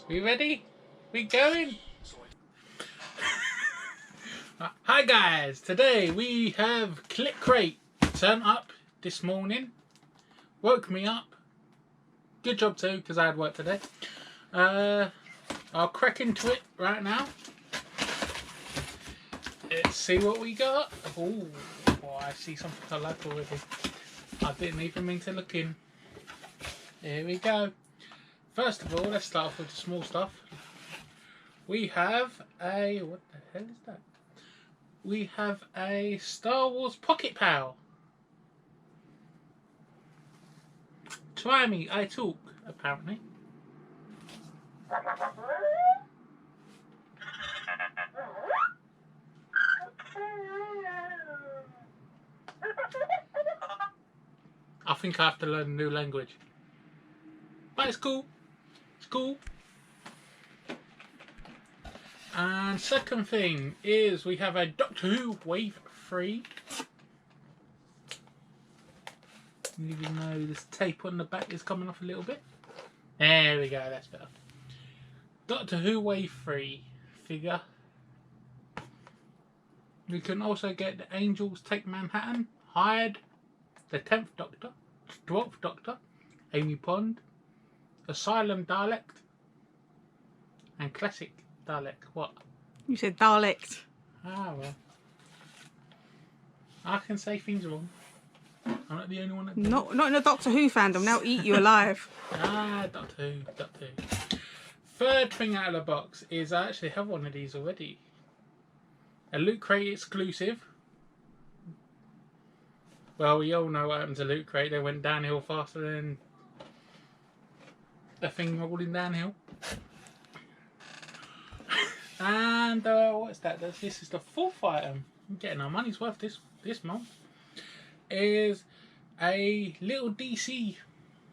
We ready? We going? Hi guys, today we have Click Rate turn up this morning. Woke me up. Good job too, because I had work today. I'll crack into it right now. Let's see what we got. Oh, I see something I like already. I didn't even mean to look in. Here we go. First of all, let's start off with the small stuff. We have a... what the hell is that? We have a Star Wars Pocket Pal. Try me, I talk, apparently. I think I have to learn a new language. But it's cool. It's cool. And second thing is we have a Doctor Who Wave 3. Even though this tape on the back is coming off a little bit. There we go, that's better. Doctor Who Wave 3 figure. You can also get the Angels Take Manhattan, Hyde, the 10th Doctor, 12th Doctor, Amy Pond, Asylum Dialect, and Classic Dalek. What? You said Dalek. Ah, well. I can say things wrong. I'm not the only one that does. Not in a Doctor Who fandom. They'll eat you alive. Ah, Doctor Who, Doctor Who. Third thing out of the box is I actually have one of these already. A Loot Crate exclusive. Well, we all know what happened to Loot Crate. They went downhill faster than the thing rolling downhill. And what's that? This is the fourth item. I'm getting our money's worth this month. Is a little DC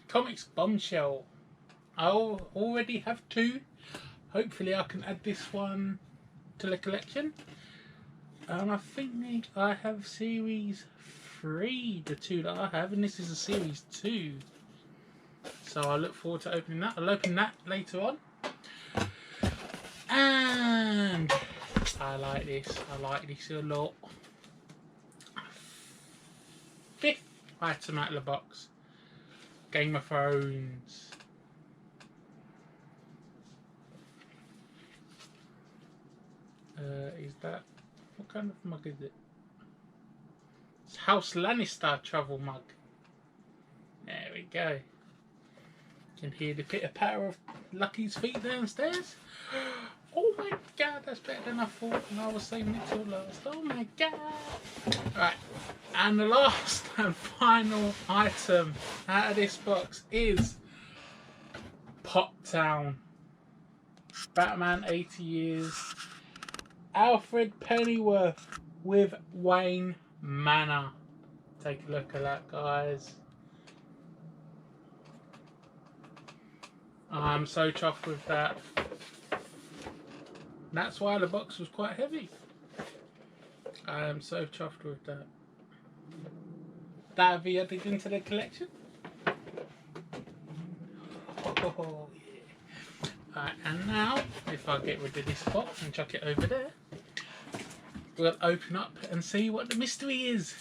Comics bombshell. I already have two. Hopefully I can add this one to the collection. And I think I have series 3, the two that I have, and this is a series 2. So I look forward to opening that. I'll open that later on. And I like this a lot. Fifth item out of the box. Game of Thrones. Is that... what kind of mug is it? It's House Lannister travel mug. There we go. You can hear the pitter patter of Lucky's feet downstairs. Oh my god, that's better than I thought, and I was saving it till last. Oh my god. Right, and the last and final item out of this box is Pop Town. Batman 80 Years. Alfred Pennyworth with Wayne Manor. Take a look at that, guys. I'm so chuffed with that. That's why the box was quite heavy. I am so chuffed with that. That'll be added into the collection. Oh, yeah. Alright, and now, if I get rid of this box and chuck it over there, we'll open up and see what the mystery is.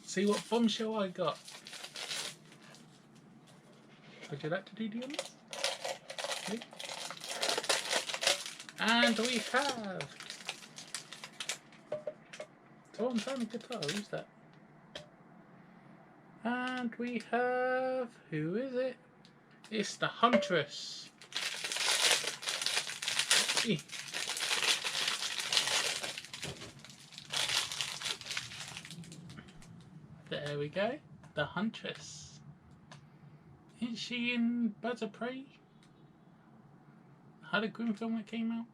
See what bombshell I got. Would you like to do the honors? Okay. And we have someone playing a guitar. Who's that? And we have, who is it? It's the Huntress. There we go, the Huntress. Isn't she in Birds of Prey? Had a Grimm film that came out?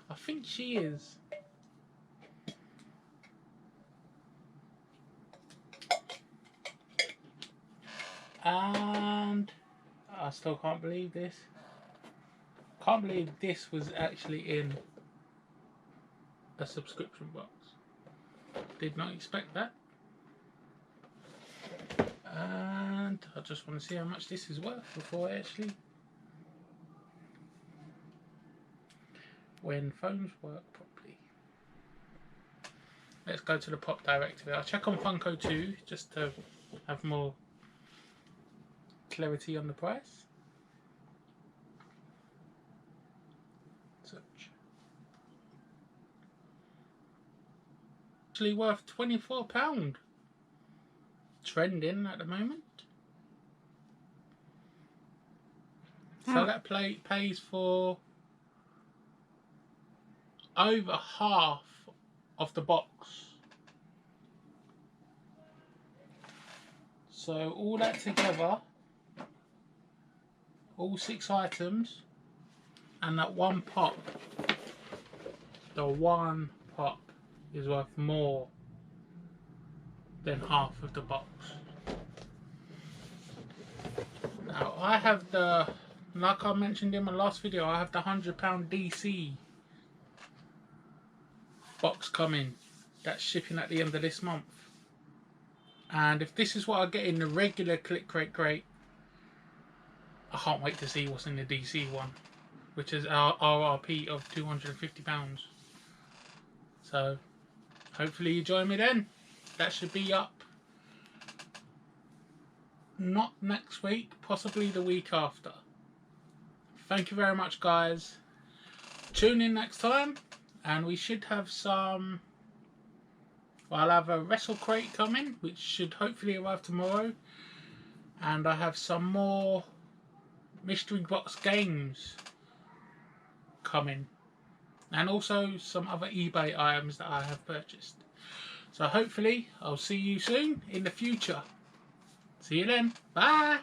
I think she is. And I still can't believe this. Can't believe this was actually in a subscription box. Did not expect that. And I just want to see how much this is worth before I actually when phones work properly. Let's go to the pop directory. I'll check on Funko 2 just to have more clarity on the price. Search. Actually worth £24. Trending at the moment. So that pays for over half of the box. So all that together, all 6 items, and that one pop, the one pop is worth more than half of the box. Now I have the, like I mentioned in my last video, I have the £100 DC box coming. That's shipping at the end of this month. And if this is what I get in the regular Click Crate, I can't wait to see what's in the DC one, which is our RRP of £250. So hopefully you join me then. That should be up not next week, possibly the week after. Thank you very much, guys. Tune in next time, and we should have some. Well, I'll have a Wrestle Crate coming, which should hopefully arrive tomorrow, and I have some more mystery box games coming, and also some other eBay items that I have purchased. So hopefully I'll see you soon in the future. See you then. Bye.